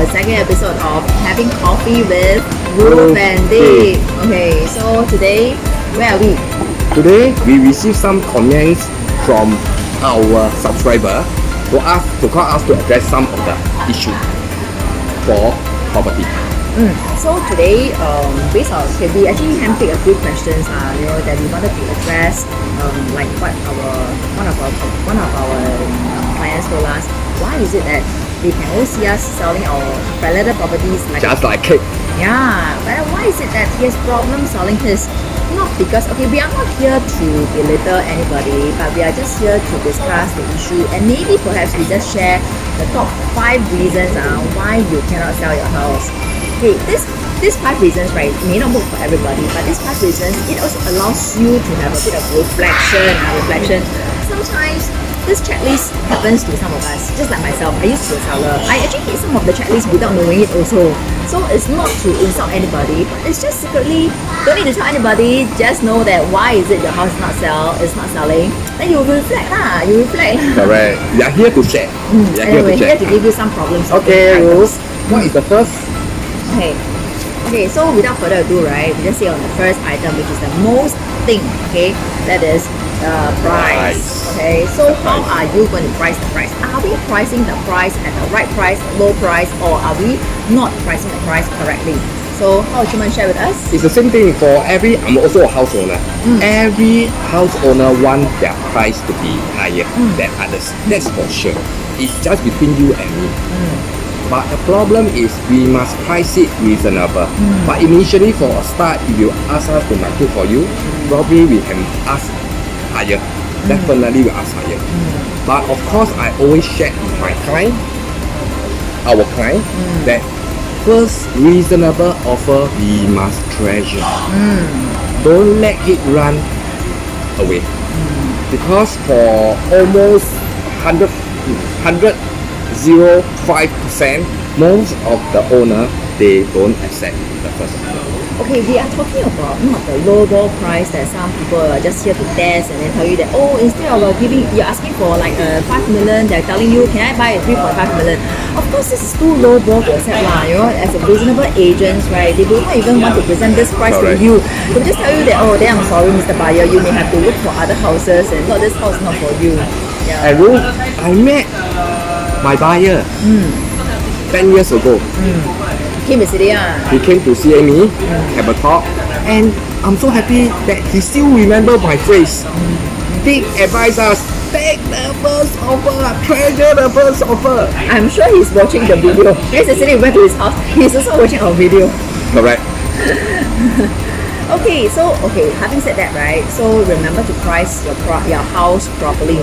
the second episode of Having Coffee with Ruth and Dick. Okay, so today, where are we? Today, we received some comments from our subscriber to call us to address some of the issues for property. So today, based on we actually handpicked a few questions, that we wanted to address, like what one of our clients told us. Why is it that they can always see us selling our related properties Just like cake. Yeah, but why is it that he has problems selling his? Not because, we are not here to belittle anybody, but we are just here to discuss the issue, and maybe perhaps we just share the top 5 reasons why you cannot sell your house. Okay, these 5 reasons, right, may not work for everybody, but these 5 reasons, it also allows you to have a bit of reflection. Sometimes this checklist happens to some of us, just like myself. I used to be a seller. I actually hit some of the checklists without knowing it also. So it's not to insult anybody, but it's just secretly, don't need to tell anybody, just know that why is it your house is not selling. Then you reflect. Correct. We are here to share. We're here to give you some problems. Okay, Ruth, what is the first? Okay, so without further ado, right, we just say on the first item, which is the most thing, that is price. Okay, so how are you going to price the price? Are we pricing the price at the right price, low price, or are we not pricing the price correctly? So how would you mind share with us? It's the same thing for I'm also a house owner. Every house owner wants their price to be higher than others. That's for sure. It's just between you and me. But the problem is we must price it reasonable. But initially for a start, if you ask us to market for you, probably we can ask higher. Definitely we ask higher. But of course, I always share with my client, our client, that first reasonable offer we must treasure. Don't let it run away. Because for almost 0.5%, most of the owner, they don't accept the first offer. Okay, we are talking about not the lowball price that some people are just here to test and then tell you that, instead of you're asking for like 5 million, they're telling you, can I buy a 3.5 million? Of course, this is too lowball to accept as a reasonable agent, right? They do not even want to present this price to you. They'll just tell you that, then I'm sorry, Mr. Buyer, you may have to look for other houses and not this house, not for you. Yeah. And Ruth, I met my buyer 10 years ago. He came to see me, have a talk, and I'm so happy that he still remember my phrase. Dick advised us, take the first offer, treasure the first offer. I'm sure he's watching the video. Because yesterday we went to his house, he's also watching our video. Correct. Having said that, right, so remember to price your house properly.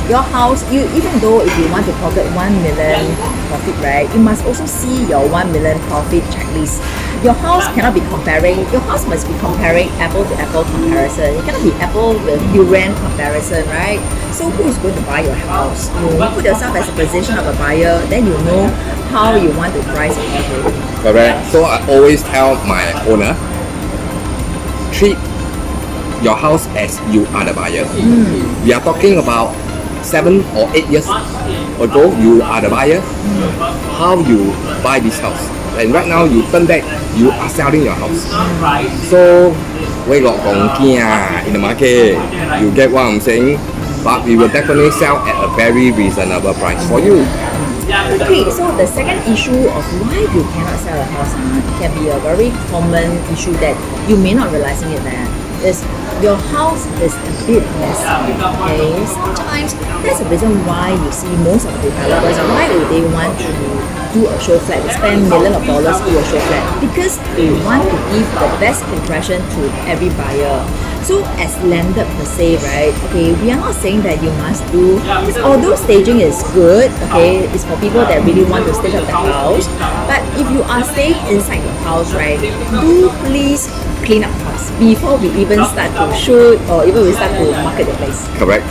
Your house, even though if you want to pocket 1 million profit, right, you must also see your 1 million profit checklist. Your house cannot be your house must be comparing apple to apple comparison. It cannot be apple with durian comparison, right? So who is going to buy your house? You put yourself as a position of a buyer, then you know how you want to price your house. Correct. So I always tell my owner, treat your house as you are the buyer. We are talking about 7 or 8 years ago, you are the buyer. How you buy this house? And right now, you turn back, you are selling your house. So, we got in the market. You get what I'm saying? But we will definitely sell at a very reasonable price for you. Okay, so the second issue of why you cannot sell a house can be a very common issue that you may not realizing it there. Is your house is a bit messy. Okay, sometimes that's the reason why you see most of the developers, why do they want to do a show flat? They spend millions of dollars to do a show flat because they want to give the best impression to every buyer. So as landed per se, right? Okay, we are not saying that you must do, although staging is good, okay, it's for people that really want to stage up the house. But if you are staying inside your house, right, do please clean up first before we even start to shoot or even we start to market the place. Correct.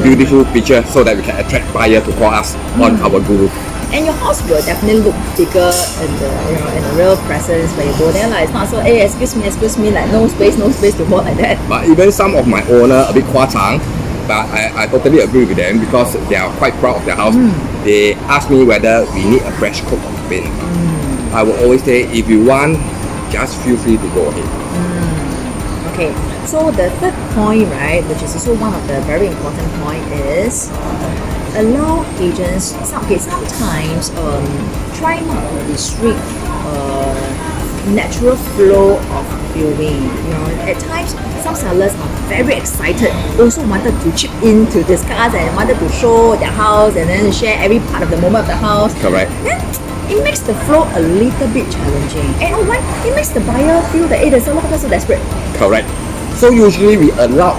Beautiful picture so that we can attract buyer to call us on our guru. And your house will definitely look bigger in the real presence when you go there. Like, it's not so, hey, excuse me, like no space to walk like that. But even some of my owner a bit 夸张, but I totally agree with them because they are quite proud of their house. They ask me whether we need a fresh coat of paint. I will always say, if you want, just feel free to go ahead. Okay, so the third point, right, which is also one of the very important point is allow agents, sometimes try not to restrict natural flow of viewing. You know, at times some sellers are very excited, also wanted to chip in to discuss and wanted to show their house and then share every part of the moment of the house. Correct. Then it makes the flow a little bit challenging. And oh, it makes the buyer feel that the seller is so desperate. Correct. So usually we allow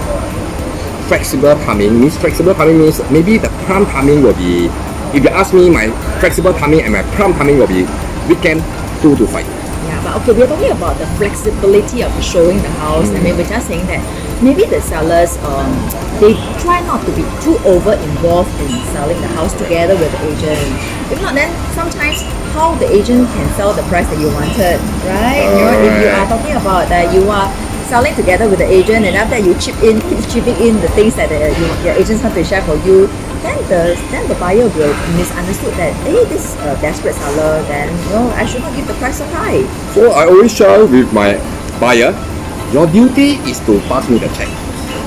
flexible timing. Flexible timing means maybe the prime timing will be, if you ask me, my flexible timing and my prime timing will be weekend 2 to 5. Yeah, but okay, we're talking about the flexibility of showing the house. I mean, we're just saying that maybe the sellers, they try not to be too over involved in selling the house together with the agent. If not, then sometimes how the agent can sell the price that you wanted, right? You know, if you are talking about that you are selling together with the agent and after you keep chipping in the things that your agents want to share for you, then the buyer will misunderstood that this desperate seller, then I should not give the price so high. So I always share with my buyer, your duty is to pass me the check.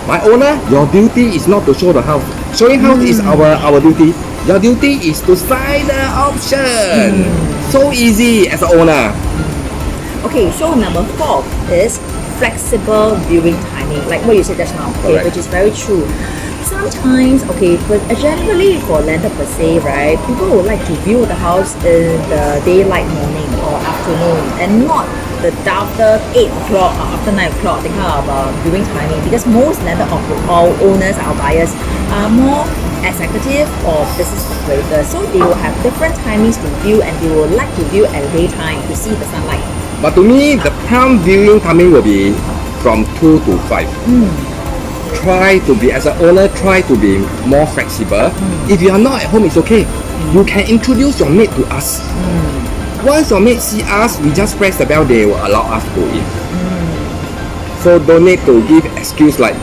My owner, your duty is not to show the house. Showing house is our duty. Your duty is to sign the option. So easy as an owner. Okay, so number 4 is flexible viewing timing, like what you said just now, okay, which is very true. Sometimes, okay, but generally for landlord per se, right, people would like to view the house in the daylight morning or afternoon and not the after 8 o'clock or after 9 o'clock, they kind of viewing timing, because most landlord owners, our buyers, are more executive or business operators, so they will have different timings to view and they will like to view at daytime to see the sunlight. But to me, the prime viewing timing will be from 2 to 5. Try to be, as an owner, try to be more flexible. If you are not at home, it's okay. You can introduce your maid to us. Once your maid see us, we just press the bell, they will allow us to go in. So don't need to give excuse like,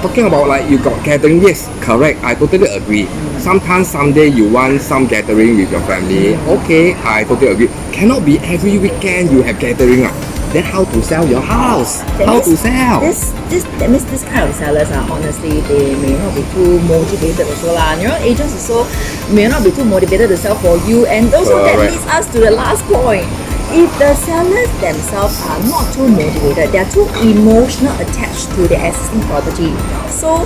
talking about like you got gathering. Yes, correct, I totally agree. Sometimes someday you want some gathering with your family. Okay, I totally agree. Cannot be every weekend you have gathering. Then how to sell your house? To sell? That means this kind of sellers are honestly, they may not be too motivated also lah. You know, agents also may not be too motivated to sell for you, and also that leads us to the last point. If the sellers themselves are not too motivated, they are too emotional attached to their existing property. So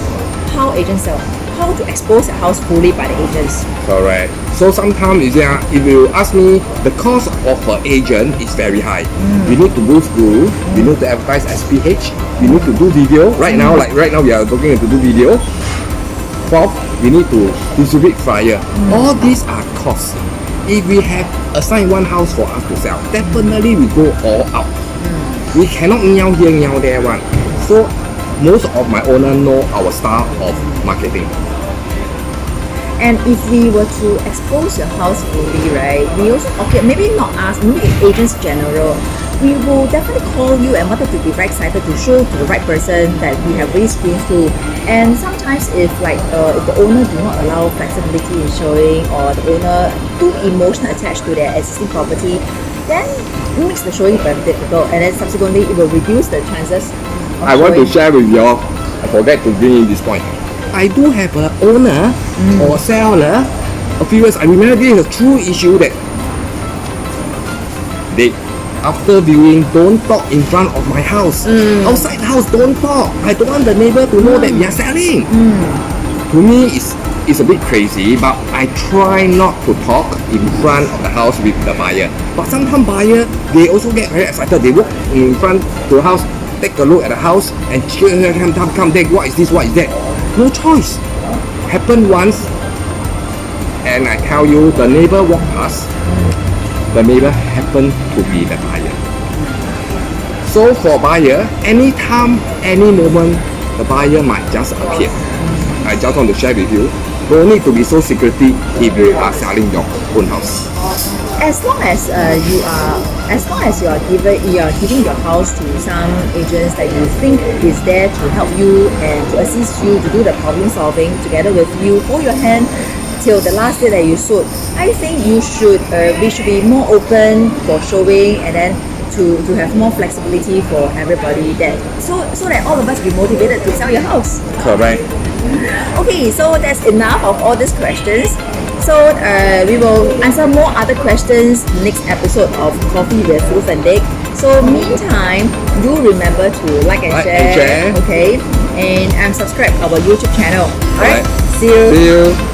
how agents sell? How to expose the house fully by the agents? Correct. So sometimes if you ask me, the cost of an agent is very high. We need to go through, we need to advertise SPH, we need to do video. Right now we are looking to do video. 4th, we need to distribute flyer. All these are costs. If we have assigned one house for us to sell, definitely we go all out. We cannot meow here, meow there one. So most of my owners know our style of marketing. And if we were to expose your house fully, right, we also, okay, maybe not us, maybe agents general, we will definitely call you and wanted to be very excited to show to the right person that we have really screened through. And sometimes if the owner do not allow flexibility in showing, or the owner too emotionally attached to their existing property, then it makes the showing very difficult, and then subsequently it will reduce the chances of I want to share with you all, I forget to bring in this point. I do have an owner or seller a few years. I remember this is a true issue that they, after viewing, don't talk in front of my house. Outside the house, don't talk. I don't want the neighbor to know that we are selling. To me, it's a bit crazy, but I try not to talk in front of the house with the buyer. But sometimes buyer, they also get very excited. They walk in front to the house, take a look at the house, and come, take, what is this, what is that? No choice. Happened once, and I tell you, the neighbor walked past. The neighbor happened to be the buyer. So for buyer, anytime, any moment, the buyer might just appear. I just want to share with you, don't need to be so secretive if you are selling your own house. As long as you are giving your house to some agents that you think is there to help you and to assist you to do the problem solving together with you, hold your hand, till the last day that you sold, I think we should be more open for showing, and then to have more flexibility for everybody, that so that all of us be motivated to sell your house. Correct. Okay, so that's enough of all these questions. So we will answer more other questions next episode of Coffee with Ruth and Dick. So meantime, do remember to like and share. Okay, and subscribe our YouTube channel. Alright, see you.